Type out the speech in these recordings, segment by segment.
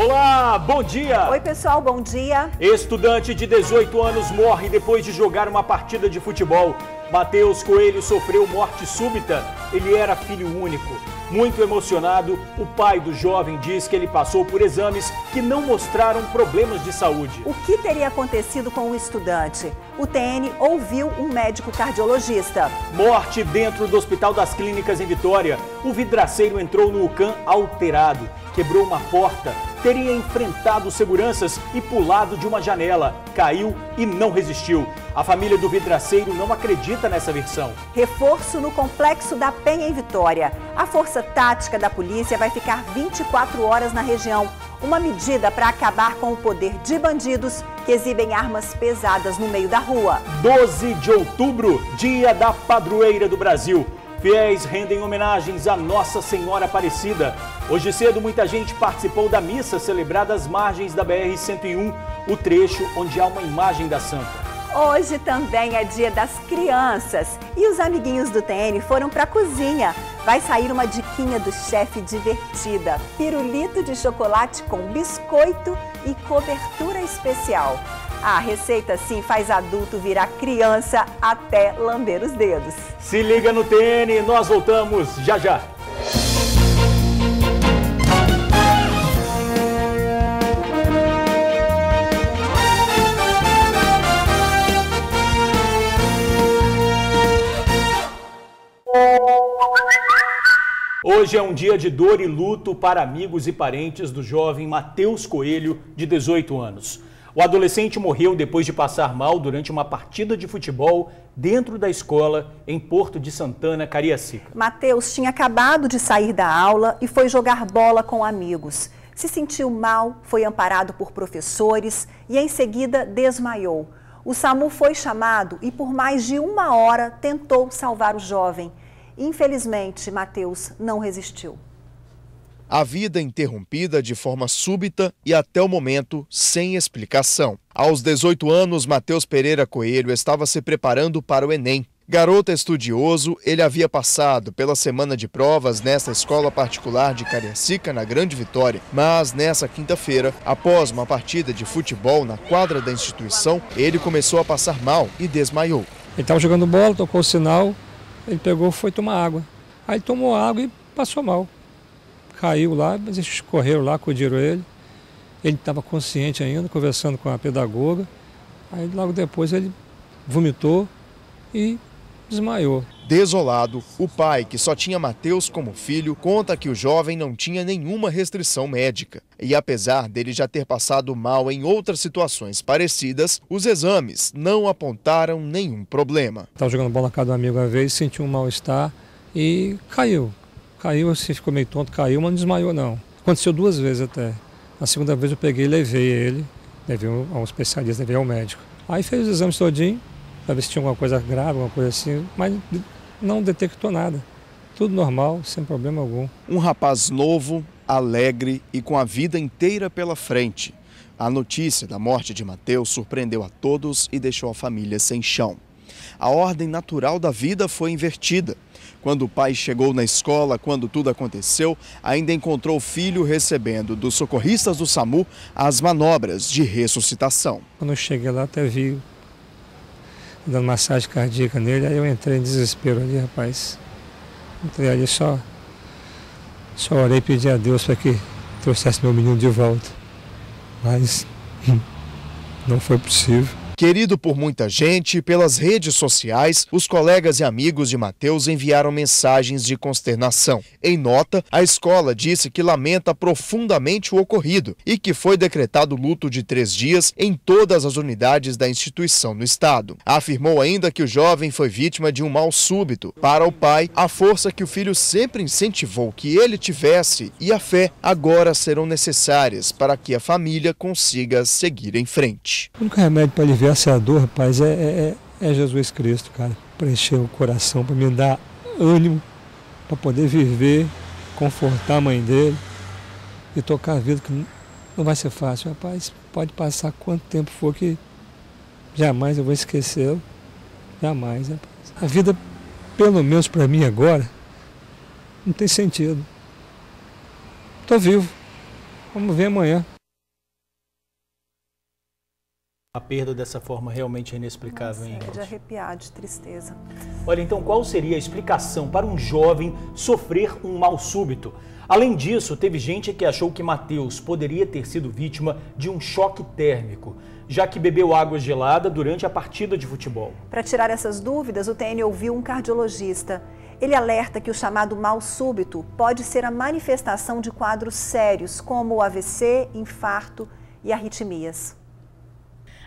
Olá, bom dia! Oi pessoal, bom dia! Estudante de 18 anos morre depois de jogar uma partida de futebol. Matheus Coelho sofreu morte súbita. Ele era filho único. Muito emocionado, o pai do jovem diz que ele passou por exames que não mostraram problemas de saúde. O que teria acontecido com o estudante? O TN ouviu um médico cardiologista. Morte dentro do Hospital das Clínicas em Vitória. O vidraceiro entrou no UCAM alterado, quebrou uma porta, teria enfrentado seguranças e pulado de uma janela. Caiu e não resistiu. A família do vidraceiro não acredita nessa versão. Reforço no Complexo da Penha em Vitória. A Força Tática da Polícia vai ficar 24 horas na região. Uma medida para acabar com o poder de bandidos que exibem armas pesadas no meio da rua. 12 de outubro, dia da padroeira do Brasil. Fiéis rendem homenagens a Nossa Senhora Aparecida. Hoje cedo, muita gente participou da missa celebrada às margens da BR-101, o trecho onde há uma imagem da santa. Hoje também é dia das crianças e os amiguinhos do TN foram para a cozinha. Vai sair uma diquinha do chefe divertida: pirulito de chocolate com biscoito e cobertura especial. A receita, sim, faz adulto virar criança até lamber os dedos. Se liga no TN, nós voltamos já já. Hoje é um dia de dor e luto para amigos e parentes do jovem Matheus Coelho, de 18 anos. O adolescente morreu depois de passar mal durante uma partida de futebol dentro da escola em Porto de Santana, Cariacica. Matheus tinha acabado de sair da aula e foi jogar bola com amigos. Se sentiu mal, foi amparado por professores e em seguida desmaiou. O SAMU foi chamado e por mais de 1 hora tentou salvar o jovem. Infelizmente, Matheus não resistiu. A vida interrompida de forma súbita e até o momento sem explicação. Aos 18 anos, Matheus Pereira Coelho estava se preparando para o Enem. Garoto estudioso, ele havia passado pela semana de provas nesta escola particular de Cariacica, na Grande Vitória. Mas nessa quinta-feira, após uma partida de futebol na quadra da instituição, ele começou a passar mal e desmaiou. Ele estava jogando bola, tocou o sinal, ele pegou, foi tomar água. Aí tomou água e passou mal. Caiu lá, mas eles correram lá, acudiram ele. Ele estava consciente ainda, conversando com a pedagoga. Aí logo depois ele vomitou e desmaiou. Desolado, o pai, que só tinha Matheus como filho, conta que o jovem não tinha nenhuma restrição médica. E apesar dele já ter passado mal em outras situações parecidas, os exames não apontaram nenhum problema. Estava jogando bola na casa do amigo uma vez, sentiu um mal-estar e caiu. Caiu, assim, ficou meio tonto, caiu, mas não desmaiou não. Aconteceu 2 vezes até. Na segunda vez eu peguei e levei ele, levei a um especialista, levei ao médico. Aí fez os exames todinho, para ver se tinha alguma coisa grave, alguma coisa assim, mas não detectou nada. Tudo normal, sem problema algum. Um rapaz novo, alegre e com a vida inteira pela frente. A notícia da morte de Matheus surpreendeu a todos e deixou a família sem chão. A ordem natural da vida foi invertida. Quando o pai chegou na escola, quando tudo aconteceu, ainda encontrou o filho recebendo dos socorristas do SAMU as manobras de ressuscitação. Quando eu cheguei lá, até vi dando massagem cardíaca nele, aí eu entrei em desespero ali, rapaz. Entrei ali, só orei e pedi a Deus para que trouxesse meu menino de volta. Mas não foi possível. Querido por muita gente, pelas redes sociais, os colegas e amigos de Matheus enviaram mensagens de consternação. Em nota, a escola disse que lamenta profundamente o ocorrido e que foi decretado luto de 3 dias em todas as unidades da instituição no estado. Afirmou ainda que o jovem foi vítima de um mal súbito. Para o pai, a força que o filho sempre incentivou que ele tivesse e a fé agora serão necessárias para que a família consiga seguir em frente. O único remédio para aliviar essa dor, rapaz, é Jesus Cristo, cara. Preencher o coração, para me dar ânimo, para poder viver, confortar a mãe dele e tocar a vida, que não vai ser fácil, rapaz. Pode passar quanto tempo for que jamais eu vou esquecê-lo. Jamais, rapaz. A vida, pelo menos para mim agora, não tem sentido. Estou vivo. Vamos ver amanhã. A perda dessa forma realmente é inexplicável, hein? É de arrepiar, de tristeza. Olha, então qual seria a explicação para um jovem sofrer um mal súbito? Além disso, teve gente que achou que Matheus poderia ter sido vítima de um choque térmico, já que bebeu água gelada durante a partida de futebol. Para tirar essas dúvidas, o TN ouviu um cardiologista. Ele alerta que o chamado mal súbito pode ser a manifestação de quadros sérios, como o AVC, infarto e arritmias.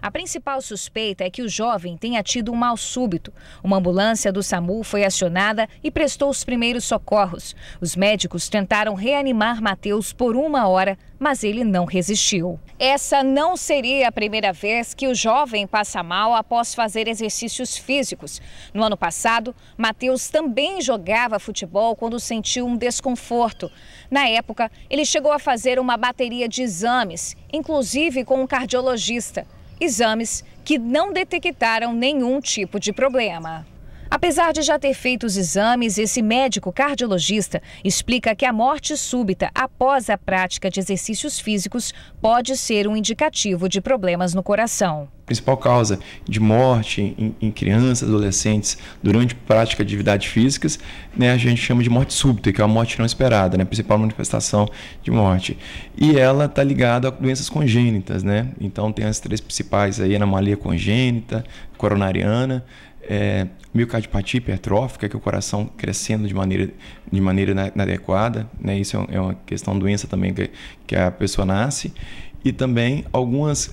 A principal suspeita é que o jovem tenha tido um mal súbito. Uma ambulância do SAMU foi acionada e prestou os primeiros socorros. Os médicos tentaram reanimar Matheus por 1 hora, mas ele não resistiu. Essa não seria a primeira vez que o jovem passa mal após fazer exercícios físicos. No ano passado, Matheus também jogava futebol quando sentiu um desconforto. Na época, ele chegou a fazer uma bateria de exames, inclusive com um cardiologista. Exames que não detectaram nenhum tipo de problema. Apesar de já ter feito os exames, esse médico cardiologista explica que a morte súbita após a prática de exercícios físicos pode ser um indicativo de problemas no coração. A principal causa de morte em crianças, adolescentes, durante a prática de atividades físicas, né, a gente chama de morte súbita, que é uma morte não esperada, né, a principal manifestação de morte. E ela está ligada a doenças congênitas, né? Então tem as 3 principais aí, anomalia congênita, coronariana, miocardiopatia hipertrófica, que é o coração crescendo de maneira inadequada, né? Isso é uma questão, doença também que a pessoa nasce. E também algumas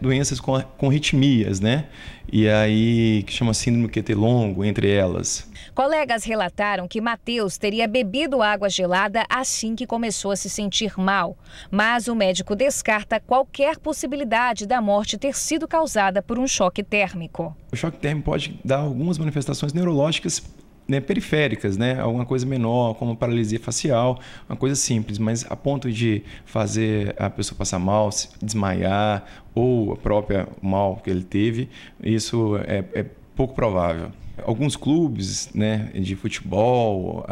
doenças com arritmias, né? E aí, que chama síndrome QT longo, entre elas. Colegas relataram que Matheus teria bebido água gelada assim que começou a se sentir mal. Mas o médico descarta qualquer possibilidade da morte ter sido causada por um choque térmico. O choque térmico pode dar algumas manifestações neurológicas, né, periféricas, né? Alguma coisa menor, como paralisia facial, uma coisa simples, mas a ponto de fazer a pessoa passar mal, desmaiar ou a própria mal que ele teve, isso é pouco provável. Alguns clubes, né, de futebol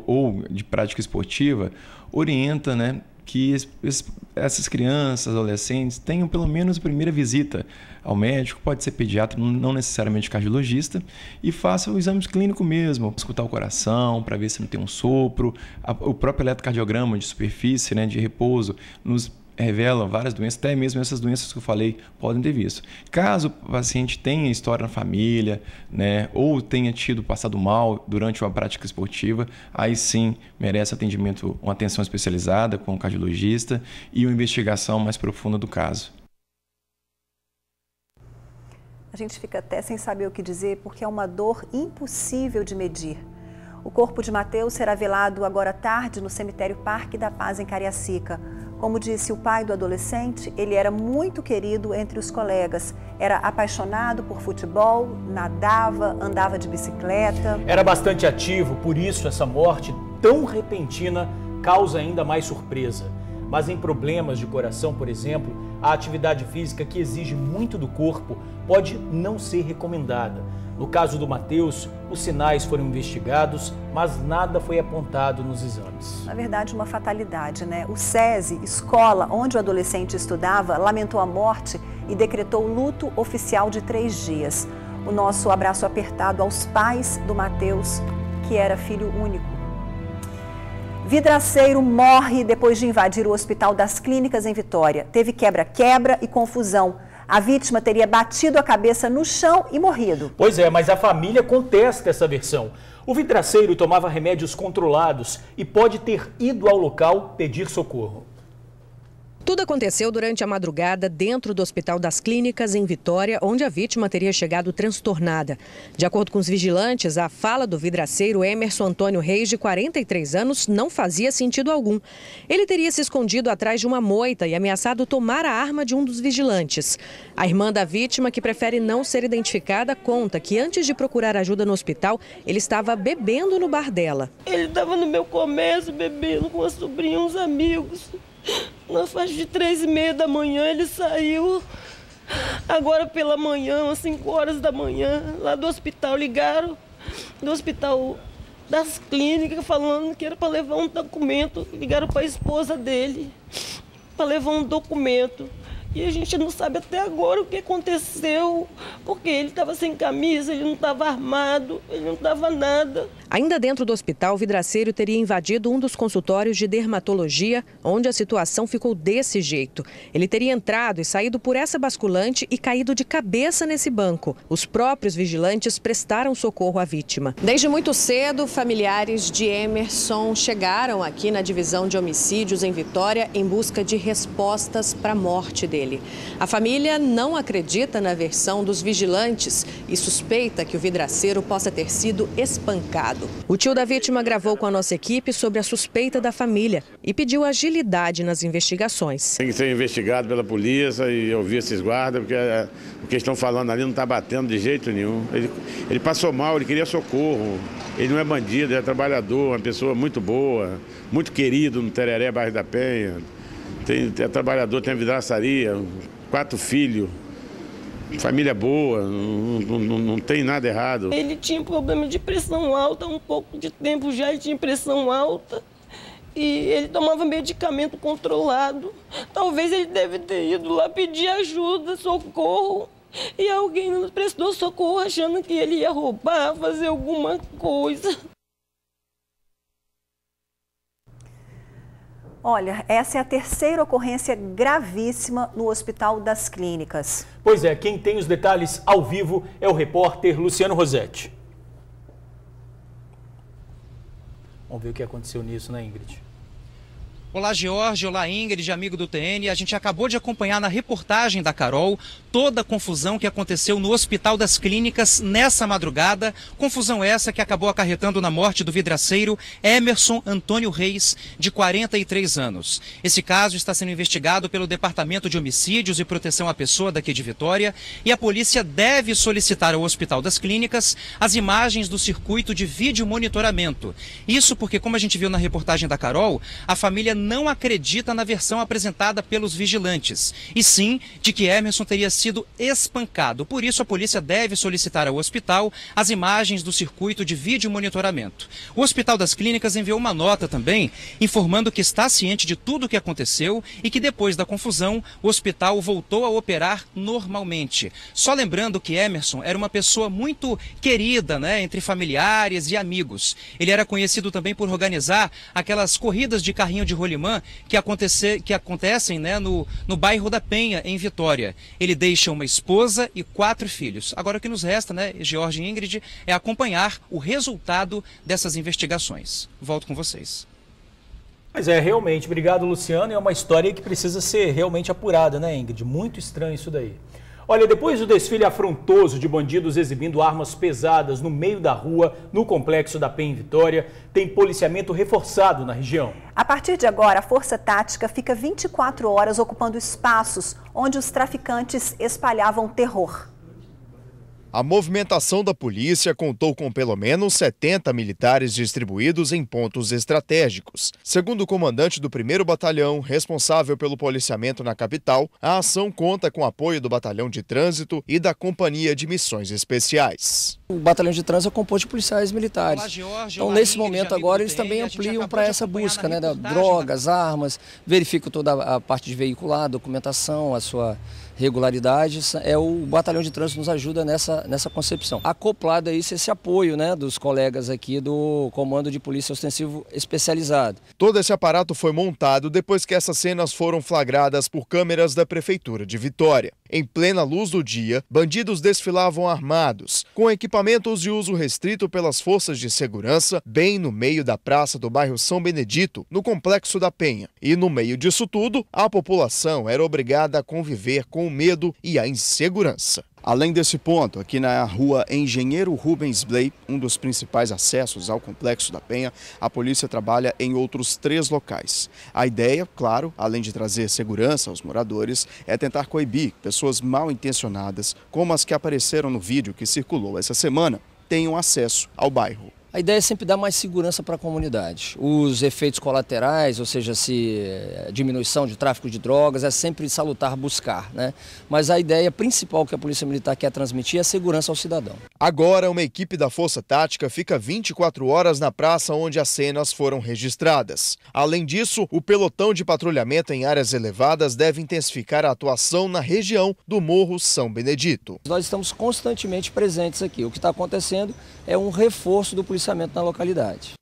ou de prática esportiva orientam, né, que essas crianças, adolescentes, tenham pelo menos a primeira visita ao médico, pode ser pediatra, não necessariamente cardiologista, e faça o exame clínico mesmo, escutar o coração para ver se não tem um sopro. O próprio eletrocardiograma de superfície, né, de repouso, nos revela várias doenças, até mesmo essas doenças que eu falei podem ter visto. Caso o paciente tenha história na família, né, ou tenha passado mal durante uma prática esportiva, aí sim merece atendimento, uma atenção especializada com o cardiologista e uma investigação mais profunda do caso. A gente fica até sem saber o que dizer porque é uma dor impossível de medir. O corpo de Matheus será velado agora à tarde no cemitério Parque da Paz, em Cariacica. Como disse o pai do adolescente, ele era muito querido entre os colegas. Era apaixonado por futebol, nadava, andava de bicicleta. Era bastante ativo, por isso essa morte tão repentina causa ainda mais surpresa. Mas em problemas de coração, por exemplo, a atividade física que exige muito do corpo pode não ser recomendada. No caso do Matheus, os sinais foram investigados, mas nada foi apontado nos exames. Na verdade, uma fatalidade, né? O SESI, escola onde o adolescente estudava, lamentou a morte e decretou luto oficial de 3 dias. O nosso abraço apertado aos pais do Matheus, que era filho único. Vidraceiro morre depois de invadir o Hospital das Clínicas em Vitória. Teve quebra-quebra e confusão. A vítima teria batido a cabeça no chão e morrido. Pois é, mas a família contesta essa versão. O vidraceiro tomava remédios controlados e pode ter ido ao local pedir socorro. Tudo aconteceu durante a madrugada dentro do Hospital das Clínicas em Vitória, onde a vítima teria chegado transtornada. De acordo com os vigilantes, a fala do vidraceiro Emerson Antônio Reis, de 43 anos, não fazia sentido algum. Ele teria se escondido atrás de uma moita e ameaçado tomar a arma de um dos vigilantes. A irmã da vítima, que prefere não ser identificada, conta que antes de procurar ajuda no hospital, ele estava bebendo no bar dela. Ele estava no meu comércio bebendo com a sobrinha e uns amigos. Na faixa de 3h30 da manhã ele saiu. Agora pela manhã, às 5 horas da manhã, lá do hospital, ligaram do Hospital das Clínicas falando que era para levar um documento. Ligaram para a esposa dele. para levar um documento. E a gente não sabe até agora o que aconteceu, porque ele estava sem camisa, ele não estava armado, ele não estava nada. Ainda dentro do hospital, o vidraceiro teria invadido um dos consultórios de dermatologia, onde a situação ficou desse jeito. Ele teria entrado e saído por essa basculante e caído de cabeça nesse banco. Os próprios vigilantes prestaram socorro à vítima. Desde muito cedo, familiares de Emerson chegaram aqui na divisão de homicídios em Vitória em busca de respostas para a morte dele. A família não acredita na versão dos vigilantes e suspeita que o vidraceiro possa ter sido espancado. O tio da vítima gravou com a nossa equipe sobre a suspeita da família e pediu agilidade nas investigações. Tem que ser investigado pela polícia e ouvir esses guardas, porque o que estão falando ali não está batendo de jeito nenhum. Ele passou mal, ele queria socorro. Ele não é bandido, ele é trabalhador, uma pessoa muito boa, muito querido no Tereré, bairro da Penha. É trabalhador, tem vidraçaria, 4 filhos, família boa, não tem nada errado. Ele tinha problema de pressão alta, há um pouco de tempo já ele tinha pressão alta e ele tomava medicamento controlado. Talvez ele deve ter ido lá pedir ajuda, socorro, e alguém não prestou socorro achando que ele ia roubar, fazer alguma coisa. Olha, essa é a terceira ocorrência gravíssima no Hospital das Clínicas. Pois é, quem tem os detalhes ao vivo é o repórter Luciano Rossetti. Vamos ver o que aconteceu nisso, né, Ingrid? Olá, Jorge. Olá, Ingrid, amigo do TN. A gente acabou de acompanhar na reportagem da Carol toda a confusão que aconteceu no Hospital das Clínicas nessa madrugada. Confusão essa que acabou acarretando na morte do vidraceiro Emerson Antônio Reis, de 43 anos. Esse caso está sendo investigado pelo Departamento de Homicídios e Proteção à Pessoa daqui de Vitória e a polícia deve solicitar ao Hospital das Clínicas as imagens do circuito de vídeo monitoramento. Isso porque, como a gente viu na reportagem da Carol, a família não acredita na versão apresentada pelos vigilantes, e sim de que Emerson teria sido espancado. Por isso, a polícia deve solicitar ao hospital as imagens do circuito de vídeo monitoramento. O Hospital das Clínicas enviou uma nota também, informando que está ciente de tudo o que aconteceu e que depois da confusão, o hospital voltou a operar normalmente. Só lembrando que Emerson era uma pessoa muito querida, né, entre familiares e amigos. Ele era conhecido também por organizar aquelas corridas de carrinho de rolimã que acontecem, né, no bairro da Penha, em Vitória. Ele deixa uma esposa e 4 filhos. Agora o que nos resta, né, Jorge e Ingrid, é acompanhar o resultado dessas investigações. Volto com vocês. Mas é, realmente, obrigado, Luciano. É uma história que precisa ser realmente apurada, né, Ingrid? Muito estranho isso daí. Olha, depois do desfile afrontoso de bandidos exibindo armas pesadas no meio da rua, no complexo da Penha em Vitória, tem policiamento reforçado na região. A partir de agora, a Força Tática fica 24 horas ocupando espaços onde os traficantes espalhavam terror. A movimentação da polícia contou com pelo menos 70 militares distribuídos em pontos estratégicos. Segundo o comandante do 1º Batalhão, responsável pelo policiamento na capital, a ação conta com apoio do Batalhão de Trânsito e da Companhia de Missões Especiais. O Batalhão de Trânsito é composto de policiais militares. Olá, Jorge. Então, Olá, nesse Ingrid, momento agora, eles também ampliam para essa busca, né, da drogas, armas, verificam toda a parte de veicular, documentação, a sua regularidade. O Batalhão de Trânsito nos ajuda nessa concepção. Acoplado a isso, esse apoio, né, dos colegas aqui do Comando de Polícia Ostensivo Especializado. Todo esse aparato foi montado depois que essas cenas foram flagradas por câmeras da Prefeitura de Vitória. Em plena luz do dia, bandidos desfilavam armados, com equipamentos de uso restrito pelas forças de segurança, bem no meio da praça do bairro São Benedito, no Complexo da Penha. E no meio disso tudo, a população era obrigada a conviver com o medo e a insegurança. Além desse ponto, aqui na rua Engenheiro Rubens Blay, um dos principais acessos ao Complexo da Penha, a polícia trabalha em outros 3 locais. A ideia, claro, além de trazer segurança aos moradores, é tentar coibir pessoas mal intencionadas, como as que apareceram no vídeo que circulou essa semana, tenham acesso ao bairro. A ideia é sempre dar mais segurança para a comunidade. Os efeitos colaterais, ou seja, diminuição de tráfico de drogas, é sempre salutar buscar, né? Mas a ideia principal que a Polícia Militar quer transmitir é a segurança ao cidadão. Agora, uma equipe da Força Tática fica 24 horas na praça onde as cenas foram registradas. Além disso, o pelotão de patrulhamento em áreas elevadas deve intensificar a atuação na região do Morro São Benedito. Nós estamos constantemente presentes aqui. O que está acontecendo é um reforço do policiamento na localidade.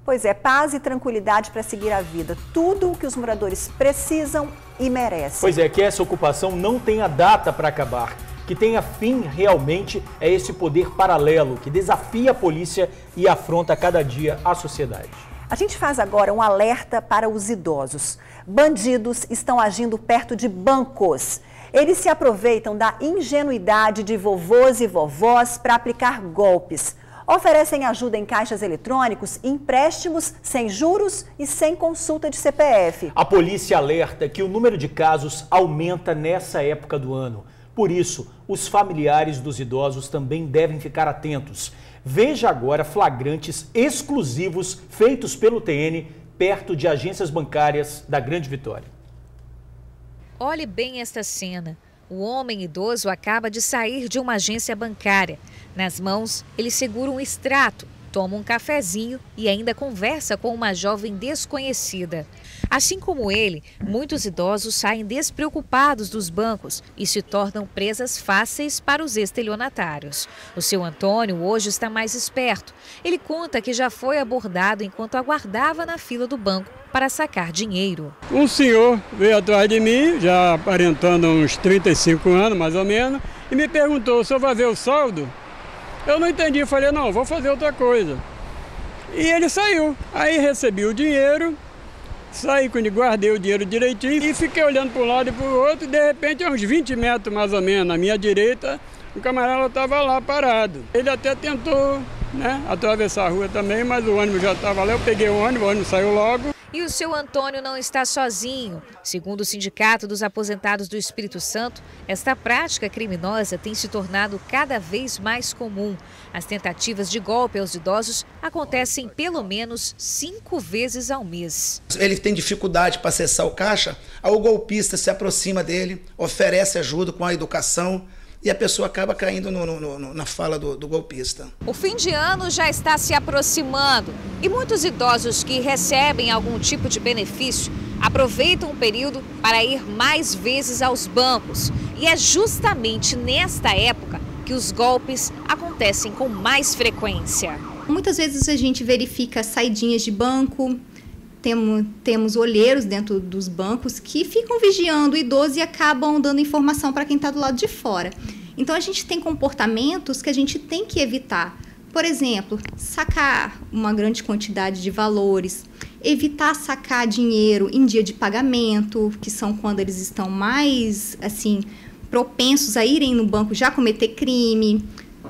Pois é, paz e tranquilidade para seguir a vida. Tudo o que os moradores precisam e merecem. Pois é, que essa ocupação não tenha data para acabar. Que tenha fim realmente é esse poder paralelo que desafia a polícia e afronta cada dia a sociedade. A gente faz agora um alerta para os idosos. Bandidos estão agindo perto de bancos. Eles se aproveitam da ingenuidade de vovôs e vovós para aplicar golpes. Oferecem ajuda em caixas eletrônicos, empréstimos sem juros e sem consulta de CPF. A polícia alerta que o número de casos aumenta nessa época do ano. Por isso, os familiares dos idosos também devem ficar atentos. Veja agora flagrantes exclusivos feitos pelo TN perto de agências bancárias da Grande Vitória. Olhe bem esta cena. O homem idoso acaba de sair de uma agência bancária. Nas mãos, ele segura um extrato, toma um cafezinho e ainda conversa com uma jovem desconhecida. Assim como ele, muitos idosos saem despreocupados dos bancos e se tornam presas fáceis para os estelionatários. O seu Antônio hoje está mais esperto. Ele conta que já foi abordado enquanto aguardava na fila do banco para sacar dinheiro. Um senhor veio atrás de mim, já aparentando uns 35 anos mais ou menos, e me perguntou: o senhor vai ver o saldo? Eu não entendi, falei: não, vou fazer outra coisa. E ele saiu, aí recebi o dinheiro, saí quando guardei o dinheiro direitinho e fiquei olhando para um lado e para o outro, e de repente, a uns 20 metros mais ou menos na minha direita, o camarada estava lá parado. Ele até tentou, atravessar a rua também, mas o ônibus já estava lá, eu peguei o ônibus saiu logo. E o seu Antônio não está sozinho. Segundo o Sindicato dos Aposentados do Espírito Santo, esta prática criminosa tem se tornado cada vez mais comum. As tentativas de golpe aos idosos acontecem pelo menos 5 vezes ao mês. Ele tem dificuldade para acessar o caixa, aí o golpista se aproxima dele, oferece ajuda com a educação, e a pessoa acaba caindo na fala do golpista. O fim de ano já está se aproximando e muitos idosos que recebem algum tipo de benefício aproveitam o período para ir mais vezes aos bancos. E é justamente nesta época que os golpes acontecem com mais frequência. Muitas vezes a gente verifica saidinhas de banco. Temos olheiros dentro dos bancos que ficam vigiando o idoso e acabam dando informação para quem está do lado de fora. Então, a gente tem comportamentos que a gente tem que evitar. Por exemplo, sacar uma grande quantidade de valores, evitar sacar dinheiro em dia de pagamento, que são quando eles estão mais propensos a irem no banco já cometer crime.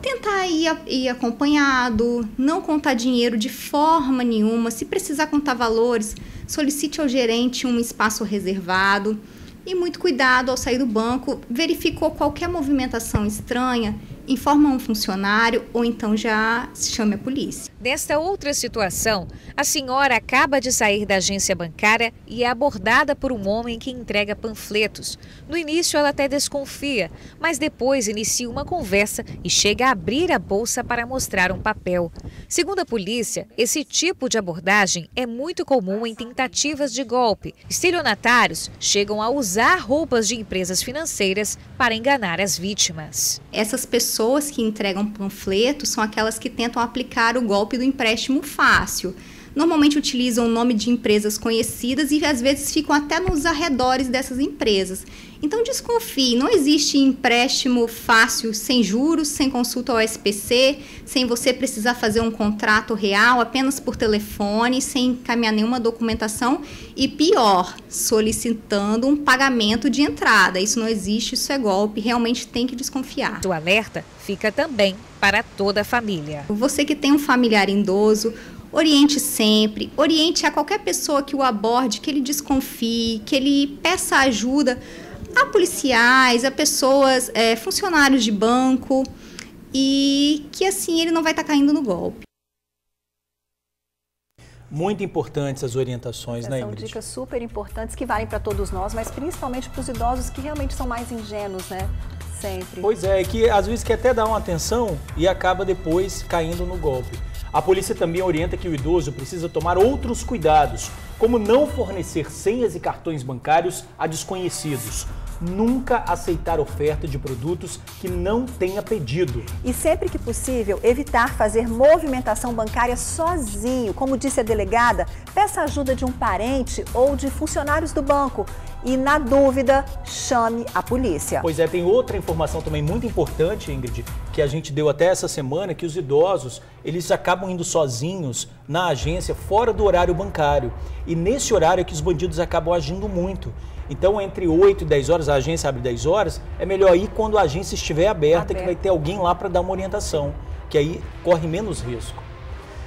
Tentar ir acompanhado, não contar dinheiro de forma nenhuma. Se precisar contar valores, solicite ao gerente um espaço reservado. E muito cuidado ao sair do banco, verificou qualquer movimentação estranha, informa um funcionário ou então já chame a polícia. Nesta outra situação, a senhora acaba de sair da agência bancária e é abordada por um homem que entrega panfletos. No início ela até desconfia, mas depois inicia uma conversa e chega a abrir a bolsa para mostrar um papel. Segundo a polícia, esse tipo de abordagem é muito comum em tentativas de golpe. Estelionatários chegam a usar roupas de empresas financeiras para enganar as vítimas. Essas pessoas que entregam panfletos são aquelas que tentam aplicar o golpe do empréstimo fácil. Normalmente utilizam o nome de empresas conhecidas e às vezes ficam até nos arredores dessas empresas. Então desconfie, não existe empréstimo fácil sem juros, sem consulta ao SPC, sem você precisar fazer um contrato real, apenas por telefone, sem encaminhar nenhuma documentação e pior, solicitando um pagamento de entrada. Isso não existe, isso é golpe, realmente tem que desconfiar. O alerta fica também para toda a família. Você que tem um familiar idoso, oriente sempre, oriente a qualquer pessoa que o aborde, que ele desconfie, que ele peça ajuda a policiais, a pessoas, funcionários de banco. e que assim ele não vai estar caindo no golpe. Muito importantes as orientações, né, Ingrid? São dicas super importantes que valem para todos nós, mas principalmente para os idosos que realmente são mais ingênuos, né? Sempre. Pois é, que às vezes quer até dar uma atenção e acaba depois caindo no golpe. A polícia também orienta que o idoso precisa tomar outros cuidados, como não fornecer senhas e cartões bancários a desconhecidos. Nunca aceitar oferta de produtos que não tenha pedido. E sempre que possível, evitar fazer movimentação bancária sozinho. Como disse a delegada, peça ajuda de um parente ou de funcionários do banco. E, na dúvida, chame a polícia. Pois é, tem outra informação também muito importante, Ingrid, que a gente deu até essa semana, que os idosos, eles acabam indo sozinhos na agência fora do horário bancário. E nesse horário é que os bandidos acabam agindo muito. Então, entre 8 e 10 horas, a agência abre 10 horas, é melhor ir quando a agência estiver aberta, que vai ter alguém lá para dar uma orientação, que aí corre menos risco.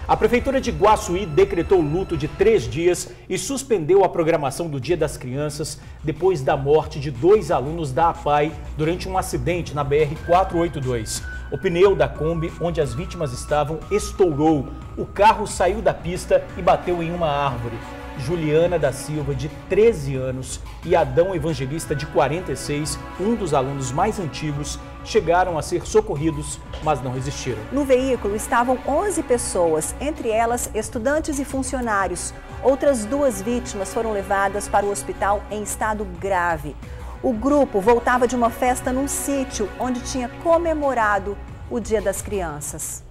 A Prefeitura de Guaçuí decretou luto de 3 dias e suspendeu a programação do Dia das Crianças depois da morte de 2 alunos da APAE durante um acidente na BR-482. O pneu da Kombi, onde as vítimas estavam, estourou. O carro saiu da pista e bateu em uma árvore. Juliana da Silva, de 13 anos, e Adão Evangelista, de 46, um dos alunos mais antigos, chegaram a ser socorridos, mas não resistiram. No veículo estavam 11 pessoas, entre elas estudantes e funcionários. Outras 2 vítimas foram levadas para o hospital em estado grave. O grupo voltava de uma festa num sítio onde tinha comemorado o Dia das Crianças.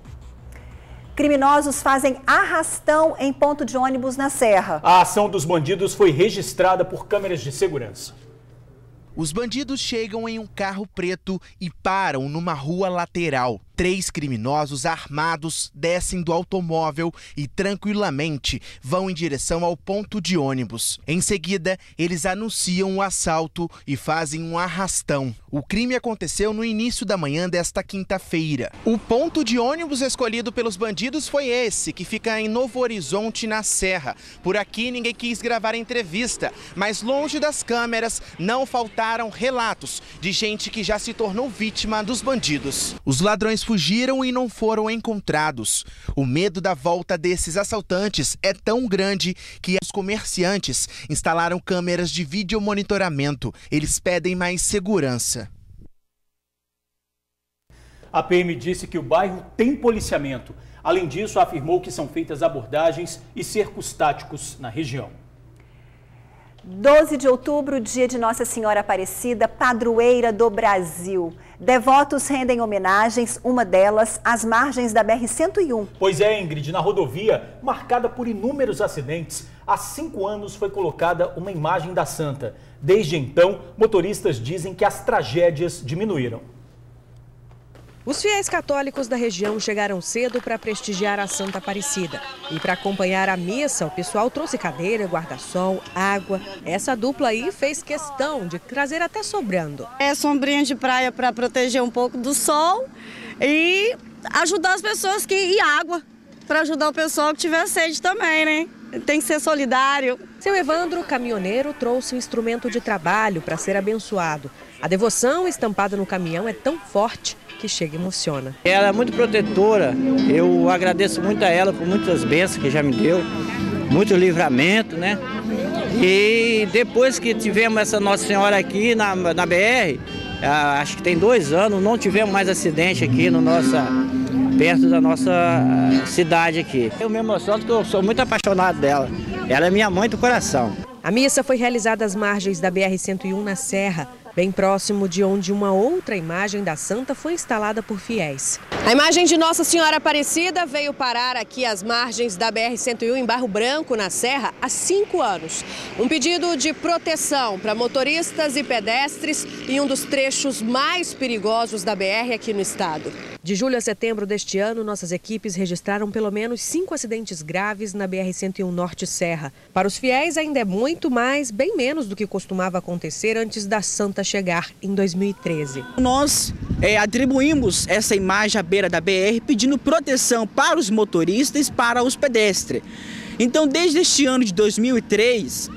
Criminosos fazem arrastão em ponto de ônibus na Serra. A ação dos bandidos foi registrada por câmeras de segurança. Os bandidos chegam em um carro preto e param numa rua lateral. 3 criminosos armados descem do automóvel e tranquilamente vão em direção ao ponto de ônibus. Em seguida, eles anunciam o assalto e fazem um arrastão. O crime aconteceu no início da manhã desta quinta-feira. O ponto de ônibus escolhido pelos bandidos foi esse, que fica em Novo Horizonte, na Serra. Por aqui ninguém quis gravar a entrevista, mas longe das câmeras não faltaram relatos de gente que já se tornou vítima dos bandidos. Os ladrões fugiram e não foram encontrados. O medo da volta desses assaltantes é tão grande que os comerciantes instalaram câmeras de videomonitoramento. Eles pedem mais segurança. A PM disse que o bairro tem policiamento. Além disso, afirmou que são feitas abordagens e cercos táticos na região. 12 de outubro, dia de Nossa Senhora Aparecida, padroeira do Brasil. Devotos rendem homenagens, uma delas às margens da BR-101. Pois é, Ingrid, na rodovia, marcada por inúmeros acidentes, há 5 anos foi colocada uma imagem da santa. Desde então, motoristas dizem que as tragédias diminuíram. Os fiéis católicos da região chegaram cedo para prestigiar a Santa Aparecida. E para acompanhar a missa, o pessoal trouxe cadeira, guarda-sol, água. Essa dupla aí fez questão de trazer até sobrando. É sombrinha de praia para proteger um pouco do sol e ajudar as pessoas e água para ajudar o pessoal que tiver sede também, né? Tem que ser solidário. Seu Evandro, caminhoneiro, trouxe um instrumento de trabalho para ser abençoado. A devoção estampada no caminhão é tão forte que chega e emociona. Ela é muito protetora, eu agradeço muito a ela por muitas bênçãos que já me deu, muito livramento, né? E depois que tivemos essa Nossa Senhora aqui na BR, acho que tem 2 anos, não tivemos mais acidente aqui perto da nossa cidade aqui. Eu me emociono porque eu sou muito apaixonado dela, ela é minha mãe do coração. A missa foi realizada às margens da BR-101 na Serra, bem próximo de onde uma outra imagem da santa foi instalada por fiéis. A imagem de Nossa Senhora Aparecida veio parar aqui às margens da BR-101 em Barro Branco, na Serra, há 5 anos. Um pedido de proteção para motoristas e pedestres em um dos trechos mais perigosos da BR aqui no estado. De julho a setembro deste ano, nossas equipes registraram pelo menos 5 acidentes graves na BR-101 Norte Serra. Para os fiéis ainda é muito mais, bem menos do que costumava acontecer antes da santa chegar em 2013. Nós atribuímos essa imagem à beira da BR pedindo proteção para os motoristas e para os pedestres. Então, desde este ano de 2013,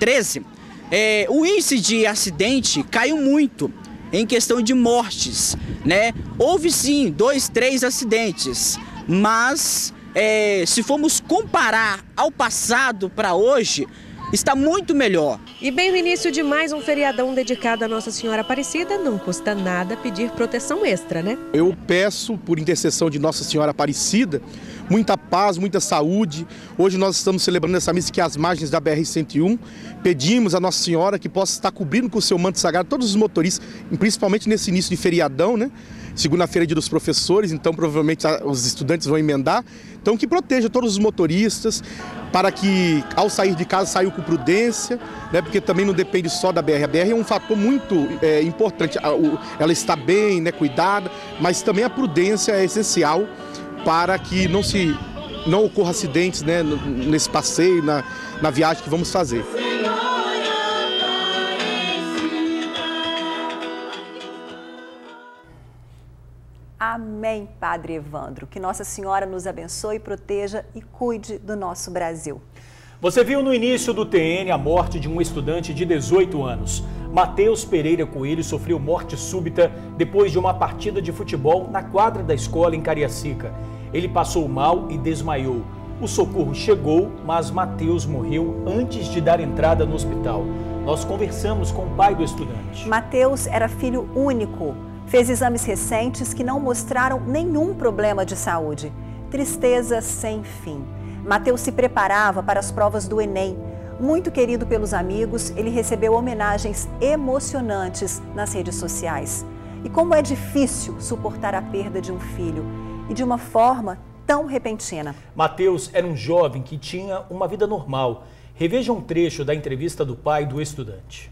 o índice de acidente caiu muito. em questão de mortes, né? Houve sim 2, 3 acidentes, mas se formos comparar ao passado para hoje, está muito melhor. E bem no início de mais um feriadão dedicado a Nossa Senhora Aparecida, não custa nada pedir proteção extra, né? Eu peço, por intercessão de Nossa Senhora Aparecida, muita paz, muita saúde. Hoje nós estamos celebrando essa missa aqui às margens da BR-101. Pedimos a Nossa Senhora que possa estar cobrindo com o seu manto sagrado todos os motoristas, principalmente nesse início de feriadão, né? Segunda-feira é dia dos professores, então provavelmente os estudantes vão emendar. Então que proteja todos os motoristas, para que ao sair de casa saiam com prudência, né? Porque também não depende só da BR. A BR é um fator muito importante, ela está bem, né, cuidada, mas também a prudência é essencial para que não ocorra acidentes, né, nesse passeio, na viagem que vamos fazer. Amém, Padre Evandro. Que Nossa Senhora nos abençoe, proteja e cuide do nosso Brasil. Você viu no início do TN a morte de um estudante de 18 anos. Matheus Pereira Coelho sofreu morte súbita depois de uma partida de futebol na quadra da escola em Cariacica. Ele passou mal e desmaiou. O socorro chegou, mas Matheus morreu antes de dar entrada no hospital. Nós conversamos com o pai do estudante. Matheus era filho único. Fez exames recentes que não mostraram nenhum problema de saúde. Tristeza sem fim. Matheus se preparava para as provas do Enem. Muito querido pelos amigos, ele recebeu homenagens emocionantes nas redes sociais. E como é difícil suportar a perda de um filho, e de uma forma tão repentina. Matheus era um jovem que tinha uma vida normal. Reveja um trecho da entrevista do pai do estudante.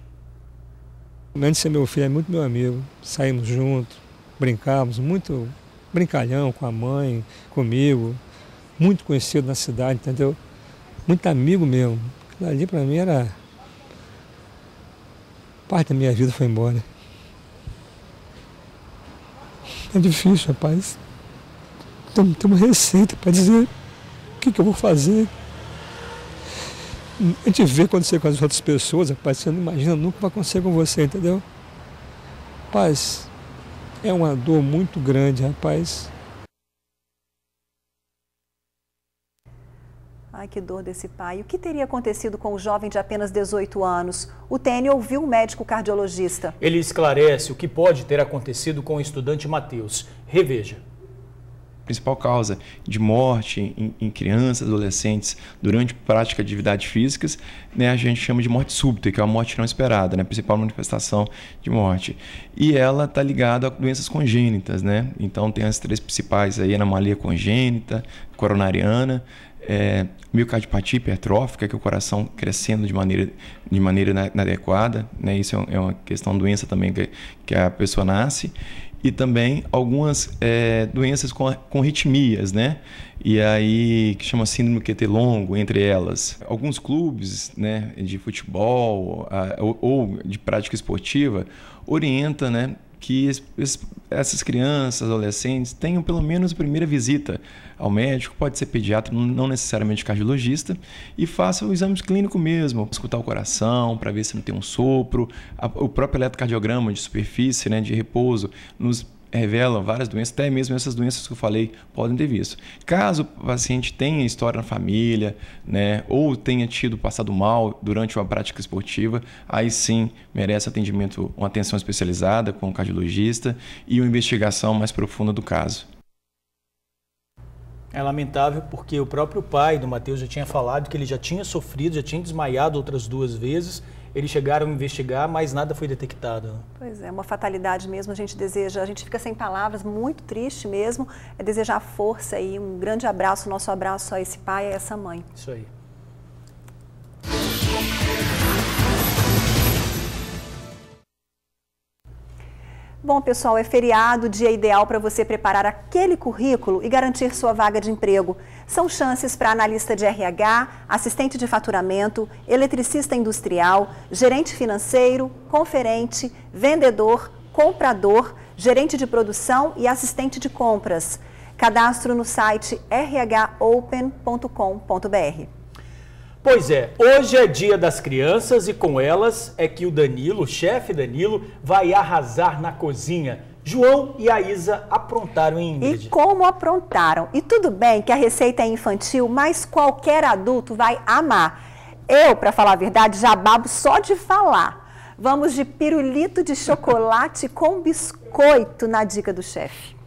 Além de ser meu filho, é muito meu amigo. Saímos juntos, brincávamos, muito brincalhão com a mãe, comigo. Muito conhecido na cidade, entendeu? Muito amigo mesmo. Aquilo ali pra mim era... Parte da minha vida foi embora. É difícil, rapaz. Tem uma receita para dizer o que eu vou fazer. A gente vê acontecer com as outras pessoas, rapaz, você não imagina, nunca vai acontecer com você, entendeu? Rapaz, é uma dor muito grande, rapaz. Ai, que dor desse pai. O que teria acontecido com o jovem de apenas 18 anos? O TN ouviu o médico cardiologista. Ele esclarece o que pode ter acontecido com o estudante Matheus. Reveja. Principal causa de morte em crianças, adolescentes, durante a prática de atividades físicas, né, a gente chama de morte súbita, que é uma morte não esperada, né, principal manifestação de morte. E ela está ligada a doenças congênitas, né? Então tem as 3 principais aí, anomalia congênita, coronariana, miocardiopatia hipertrófica, que é o coração crescendo de maneira inadequada, né? Isso é uma questão, doença também que a pessoa nasce. E também algumas doenças com arritmias, né? E aí, que chama síndrome QT longo, entre elas. Alguns clubes, né, de futebol ou de prática esportiva orientam, né, que essas crianças, adolescentes, tenham pelo menos a primeira visita ao médico, pode ser pediatra, não necessariamente cardiologista, e faça o exame clínico mesmo, escutar o coração para ver se não tem um sopro. O próprio eletrocardiograma de superfície, né, de repouso, nos revela várias doenças, até mesmo essas doenças que eu falei podem ter visto. Caso o paciente tenha história na família, né, ou tenha tido passado mal durante uma prática esportiva, aí sim merece atendimento, uma atenção especializada com o cardiologista e uma investigação mais profunda do caso. É lamentável porque o próprio pai do Matheus já tinha falado que ele já tinha sofrido, já tinha desmaiado outras 2 vezes. Eles chegaram a investigar, mas nada foi detectado. Pois é, uma fatalidade mesmo. A gente fica sem palavras, muito triste mesmo. É desejar força e um grande abraço, nosso abraço a esse pai e a essa mãe. Isso aí. Bom, pessoal, é feriado, dia ideal para você preparar aquele currículo e garantir sua vaga de emprego. São chances para analista de RH, assistente de faturamento, eletricista industrial, gerente financeiro, conferente, vendedor, comprador, gerente de produção e assistente de compras. Cadastro no site rhopen.com.br. Pois é, hoje é dia das crianças e com elas é que o Danilo, o chefe Danilo, vai arrasar na cozinha. João e a Isa aprontaram, hein, Ingrid? E como aprontaram? E tudo bem que a receita é infantil, mas qualquer adulto vai amar. Eu, para falar a verdade, já babo só de falar. Vamos de pirulito de chocolate com biscoito na dica do chefe.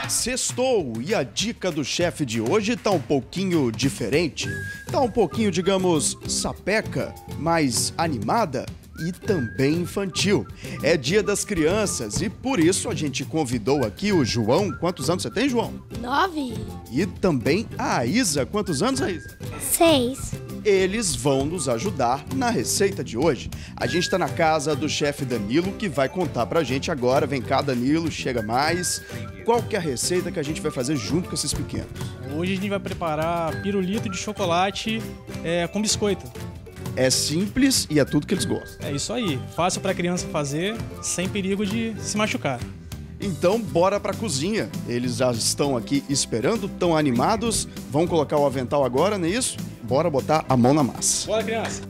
Sextou e a dica do chefe de hoje tá um pouquinho diferente. Tá um pouquinho, digamos, sapeca, mais animada e também infantil. É dia das crianças e por isso a gente convidou aqui o João. Quantos anos você tem, João? 9. E também a Isa. Quantos anos, Isa? 6. Eles vão nos ajudar na receita de hoje. A gente está na casa do chefe Danilo, que vai contar pra gente agora. Vem cá, Danilo, chega mais. Qual que é a receita que a gente vai fazer junto com esses pequenos? Hoje a gente vai preparar pirulito de chocolate com biscoito. É simples e é tudo que eles gostam. É isso aí, fácil para a criança fazer, sem perigo de se machucar. Então, bora pra cozinha. Eles já estão aqui esperando, tão animados. Vão colocar o avental agora, não é isso? Bora botar a mão na massa. Bora, criança!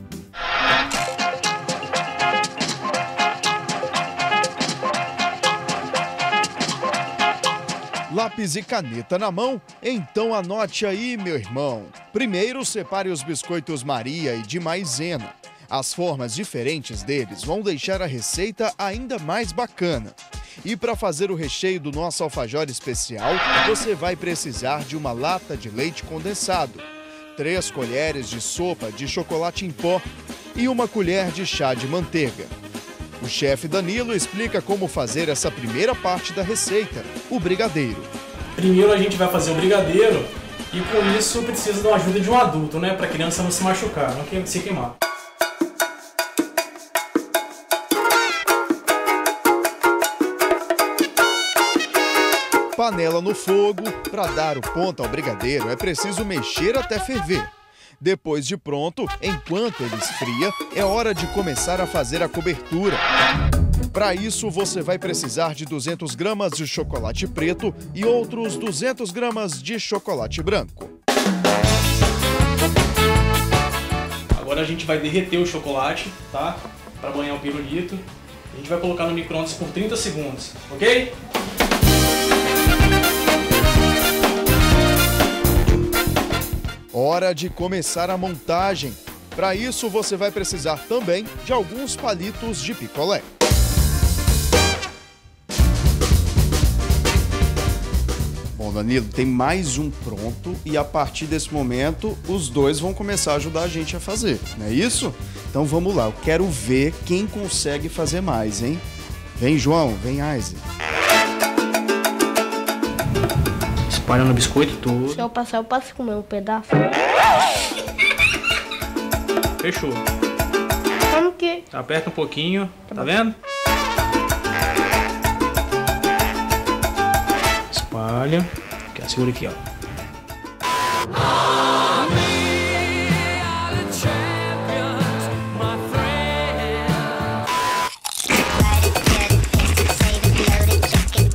Lápis e caneta na mão? Então anote aí, meu irmão. Primeiro, separe os biscoitos Maria e de maisena. As formas diferentes deles vão deixar a receita ainda mais bacana. E para fazer o recheio do nosso alfajor especial, você vai precisar de uma lata de leite condensado, 3 colheres de sopa de chocolate em pó e 1 colher de chá de manteiga. O chefe Danilo explica como fazer essa primeira parte da receita, o brigadeiro. Primeiro a gente vai fazer o brigadeiro e com isso precisa da ajuda de um adulto, né? Para a criança não se machucar, não se queimar. Panela no fogo, para dar o ponto ao brigadeiro é preciso mexer até ferver. Depois de pronto, enquanto ele esfria, é hora de começar a fazer a cobertura. Para isso, você vai precisar de 200 gramas de chocolate preto e outros 200 gramas de chocolate branco. Agora a gente vai derreter o chocolate, tá? Para banhar o pirulito. A gente vai colocar no micro-ondas por 30 segundos, ok? Hora de começar a montagem. Para isso, você vai precisar também de alguns palitos de picolé. Bom, Danilo, tem mais um pronto e a partir desse momento, os dois vão começar a ajudar a gente a fazer, não é isso? Então vamos lá, eu quero ver quem consegue fazer mais, hein? Vem, João, vem, Isaac. Espalha no biscoito todo. Se eu passar, eu posso comer um pedaço. Fechou. Como que? Aperta um pouquinho, tá vendo? Espalha. Segura aqui, ó.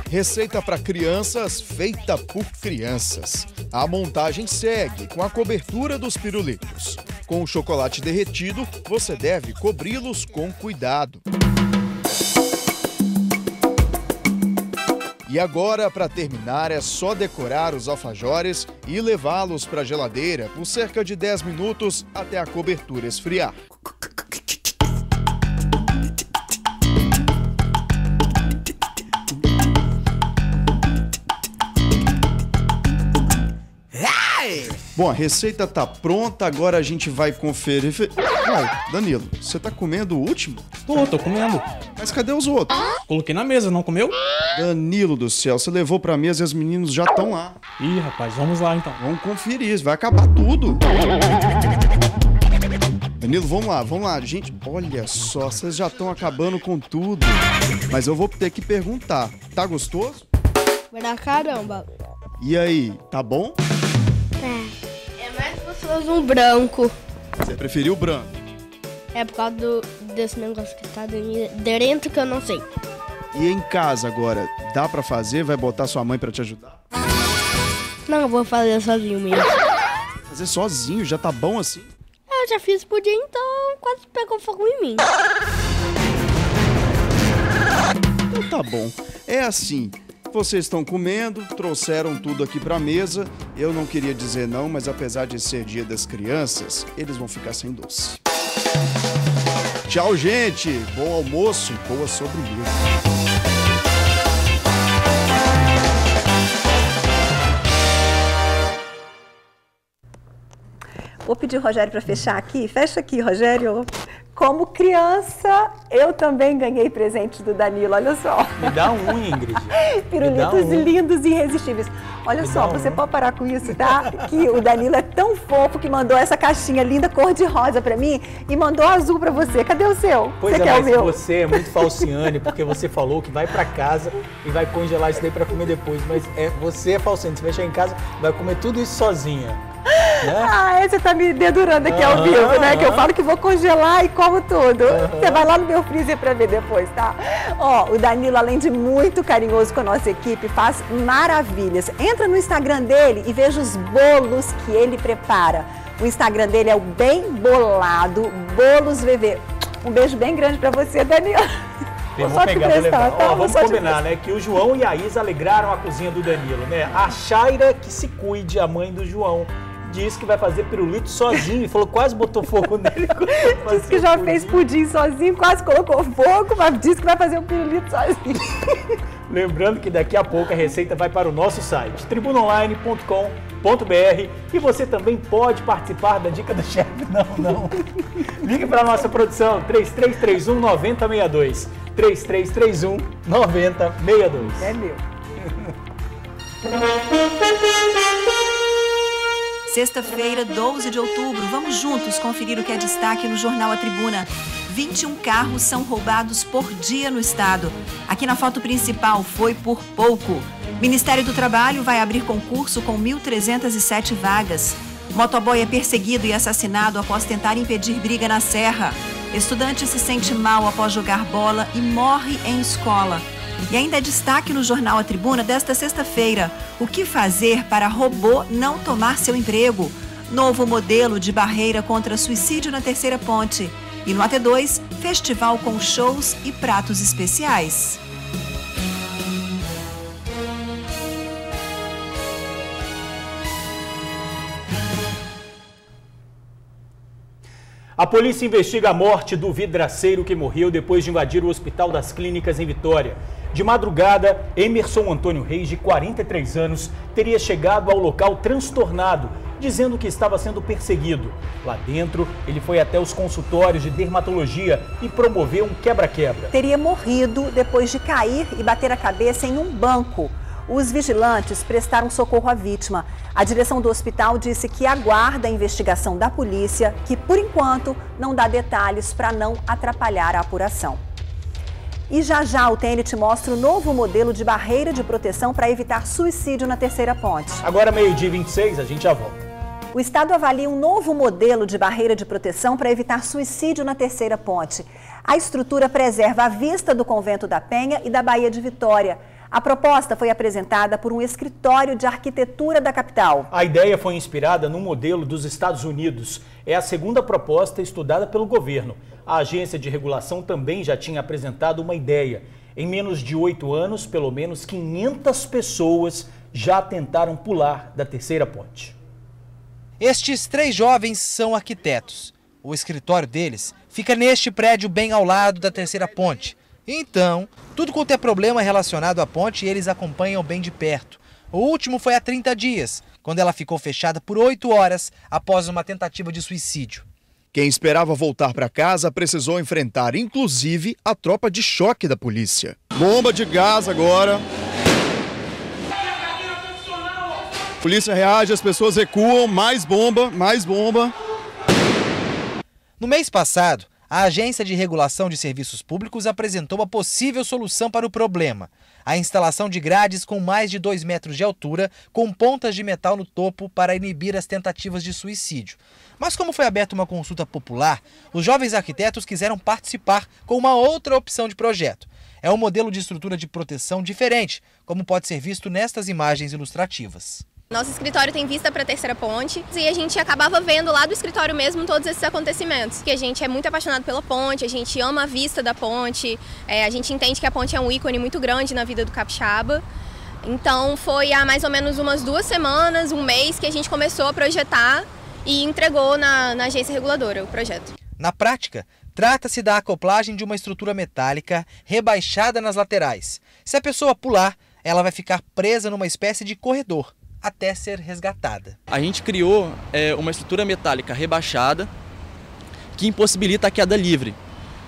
Receita para crianças feita por crianças. A montagem segue com a cobertura dos pirulitos. Com o chocolate derretido, você deve cobri-los com cuidado. E agora, para terminar, é só decorar os alfajores e levá-los para a geladeira por cerca de 10 minutos até a cobertura esfriar. Bom, a receita tá pronta, agora a gente vai conferir. Uai, Danilo, você tá comendo o último? Tô comendo. Mas cadê os outros? Coloquei na mesa, não comeu? Danilo do céu, você levou pra mesa e os meninos já estão lá. Ih, rapaz, vamos lá então. Vamos conferir, vai acabar tudo. Danilo, vamos lá. Gente, olha só, vocês já estão acabando com tudo. Mas eu vou ter que perguntar, tá gostoso? Pra caramba. E aí, tá bom? É mais gostoso um branco. Você preferiu o branco? É por causa desse negócio que tá dentro que eu não sei. E em casa agora, dá pra fazer? Vai botar sua mãe pra te ajudar? Não, eu vou fazer sozinho mesmo. Fazer sozinho? Já tá bom assim? Eu já fiz pudim, então quase pegou fogo em mim. Então tá bom. É assim, vocês estão comendo, trouxeram tudo aqui pra mesa. Eu não queria dizer não, mas apesar de ser dia das crianças, eles vão ficar sem doce. Tchau, gente. Bom almoço e boa sobremesa. Vou pedir o Rogério para fechar aqui. Fecha aqui, Rogério. Como criança, eu também ganhei presente do Danilo, olha só. Me dá um, Ingrid. Pirulitos lindos e irresistíveis. Olha só, você pode parar com isso, tá? Que o Danilo é tão fofo que mandou essa caixinha linda cor-de-rosa pra mim e mandou azul pra você. Cadê o seu? Pois você é, quer mas o meu? Você é muito falciane, porque você falou que vai pra casa e vai congelar isso daí pra comer depois. Mas você é falciane, você vai chegar em casa e vai comer tudo isso sozinha. Né? Ah, você tá me dedurando aqui ao vivo, né? Que eu falo que vou congelar e como tudo. Você vai lá no meu freezer pra ver depois, tá? Ó, o Danilo, além de muito carinhoso com a nossa equipe, faz maravilhas. Entra no Instagram dele e veja os bolos que ele prepara. O Instagram dele é o Bem Bolado Bolos VV. Um beijo bem grande pra você, Danilo. Vamos pegar, vou levar. Tá? Ó, vamos combinar, né? Que o João e a Isa alegraram a cozinha do Danilo, né? A Chaira, que se cuide, a mãe do João, disse que vai fazer pirulito sozinho e falou, quase botou fogo nele. Disse que já fez pudim sozinho, quase colocou fogo, mas disse que vai fazer um pirulito sozinho. Lembrando que daqui a pouco a receita vai para o nosso site, tribunaonline.com.br, e você também pode participar da Dica do Chefe. Não. Ligue para a nossa produção, 3331-9062. 3331-9062. É meu. Sexta-feira, 12 de outubro, vamos juntos conferir o que é destaque no Jornal A Tribuna. 21 carros são roubados por dia no estado. Aqui na foto principal, foi por pouco. Ministério do Trabalho vai abrir concurso com 1.307 vagas. Motoboy é perseguido e assassinado após tentar impedir briga na Serra. Estudante se sente mal após jogar bola e morre em escola. E ainda é destaque no Jornal A Tribuna desta sexta-feira. O que fazer para robô não tomar seu emprego? Novo modelo de barreira contra suicídio na Terceira Ponte. E no AT2, festival com shows e pratos especiais. A polícia investiga a morte do vidraceiro que morreu depois de invadir o Hospital das Clínicas em Vitória. De madrugada, Emerson Antônio Reis, de 43 anos, teria chegado ao local transtornado, dizendo que estava sendo perseguido. Lá dentro, ele foi até os consultórios de dermatologia e promoveu um quebra-quebra. Teria morrido depois de cair e bater a cabeça em um banco. Os vigilantes prestaram socorro à vítima. A direção do hospital disse que aguarda a investigação da polícia, que por enquanto não dá detalhes para não atrapalhar a apuração. E já o TN te mostra o novo modelo de barreira de proteção para evitar suicídio na Terceira Ponte. Agora, meio-dia 26, a gente já volta. O Estado avalia um novo modelo de barreira de proteção para evitar suicídio na Terceira Ponte. A estrutura preserva a vista do Convento da Penha e da Baía de Vitória. A proposta foi apresentada por um escritório de arquitetura da capital. A ideia foi inspirada no modelo dos Estados Unidos. É a segunda proposta estudada pelo governo. A agência de regulação também já tinha apresentado uma ideia. Em menos de 8 anos, pelo menos 500 pessoas já tentaram pular da Terceira Ponte. Estes 3 jovens são arquitetos. O escritório deles fica neste prédio bem ao lado da Terceira Ponte. Então, tudo quanto é problema relacionado à ponte, eles acompanham bem de perto. O último foi há 30 dias, quando ela ficou fechada por 8 horas após uma tentativa de suicídio. Quem esperava voltar para casa precisou enfrentar, inclusive, a tropa de choque da polícia. Bomba de gás agora. Polícia reage, as pessoas recuam, mais bomba, mais bomba. No mês passado, A Agência de Regulação de Serviços Públicos apresentou uma possível solução para o problema: a instalação de grades com mais de 2 metros de altura, com pontas de metal no topo para inibir as tentativas de suicídio. Mas como foi aberta uma consulta popular, os jovens arquitetos quiseram participar com uma outra opção de projeto. É um modelo de estrutura de proteção diferente, como pode ser visto nestas imagens ilustrativas. Nosso escritório tem vista para a Terceira Ponte e a gente acabava vendo lá do escritório mesmo todos esses acontecimentos. Que a gente é muito apaixonado pela ponte, a gente ama a vista da ponte, a gente entende que a ponte é um ícone muito grande na vida do capixaba. Então foi há mais ou menos umas 2 semanas, um mês, que a gente começou a projetar e entregou na agência reguladora o projeto. Na prática, trata-se da acoplagem de uma estrutura metálica rebaixada nas laterais. Se a pessoa pular, ela vai ficar presa numa espécie de corredor, até ser resgatada. A gente criou uma estrutura metálica rebaixada que impossibilita a queda livre.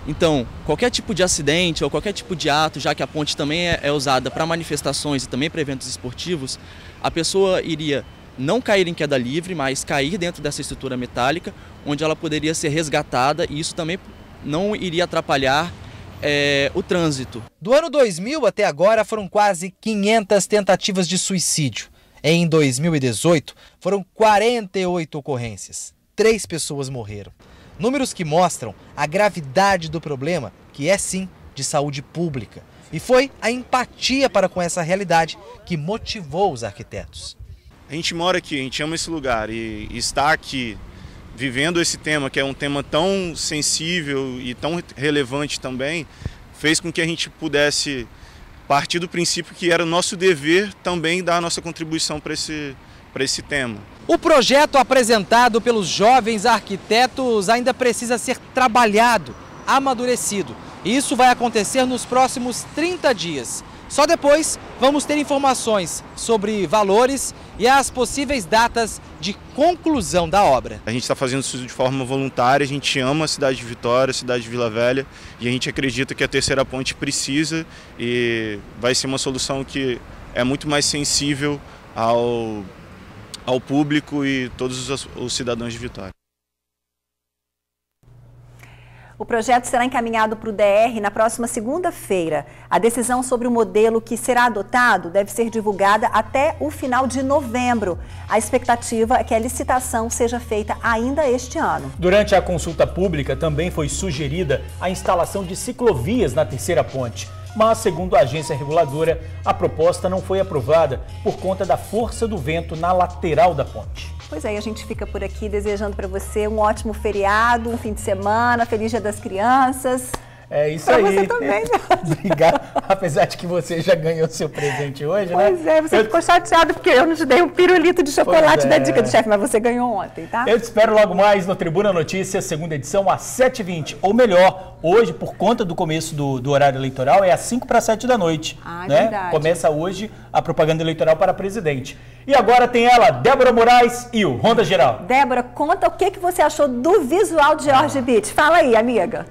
Então, qualquer tipo de acidente ou qualquer tipo de ato, já que a ponte também é usada para manifestações e também para eventos esportivos, a pessoa iria não cair em queda livre, mas cair dentro dessa estrutura metálica, onde ela poderia ser resgatada, e isso também não iria atrapalhar o trânsito. Do ano 2000 até agora foram quase 500 tentativas de suicídio. Em 2018, foram 48 ocorrências. 3 pessoas morreram. Números que mostram a gravidade do problema, que é sim de saúde pública. E foi a empatia para com essa realidade que motivou os arquitetos. A gente mora aqui, a gente ama esse lugar e estar aqui vivendo esse tema, que é um tema tão sensível e tão relevante também, fez com que a gente pudesse partir do princípio que era nosso dever também dar a nossa contribuição para esse tema. O projeto apresentado pelos jovens arquitetos ainda precisa ser trabalhado, amadurecido. E isso vai acontecer nos próximos 30 dias. Só depois vamos ter informações sobre valores e as possíveis datas de conclusão da obra. A gente está fazendo isso de forma voluntária, a gente ama a cidade de Vitória, a cidade de Vila Velha, e a gente acredita que a Terceira Ponte precisa e vai ser uma solução que é muito mais sensível ao público e todos os cidadãos de Vitória. O projeto será encaminhado para o DR na próxima segunda-feira. A decisão sobre o modelo que será adotado deve ser divulgada até o final de novembro. A expectativa é que a licitação seja feita ainda este ano. Durante a consulta pública também foi sugerida a instalação de ciclovias na Terceira Ponte. Mas, segundo a agência reguladora, a proposta não foi aprovada por conta da força do vento na lateral da ponte. Pois é, a gente fica por aqui desejando para você um ótimo feriado, um fim de semana, feliz Dia das Crianças. É isso pra aí. Você também. Obrigado. Apesar de que você já ganhou seu presente hoje, né? Pois é, você ficou chateado porque eu não te dei um pirulito de chocolate da dica do chefe, mas você ganhou ontem, tá? Eu te espero logo mais no Tribuna Notícias, segunda edição, às 7h20. Ou melhor, hoje, por conta do começo do horário eleitoral, é às 5 para 7 da noite. Ah, né? Verdade. Começa hoje a propaganda eleitoral para presidente. E agora tem ela, Débora Moraes e o Ronda Geral. Débora, conta o que você achou do visual de George Beach. Fala aí, amiga.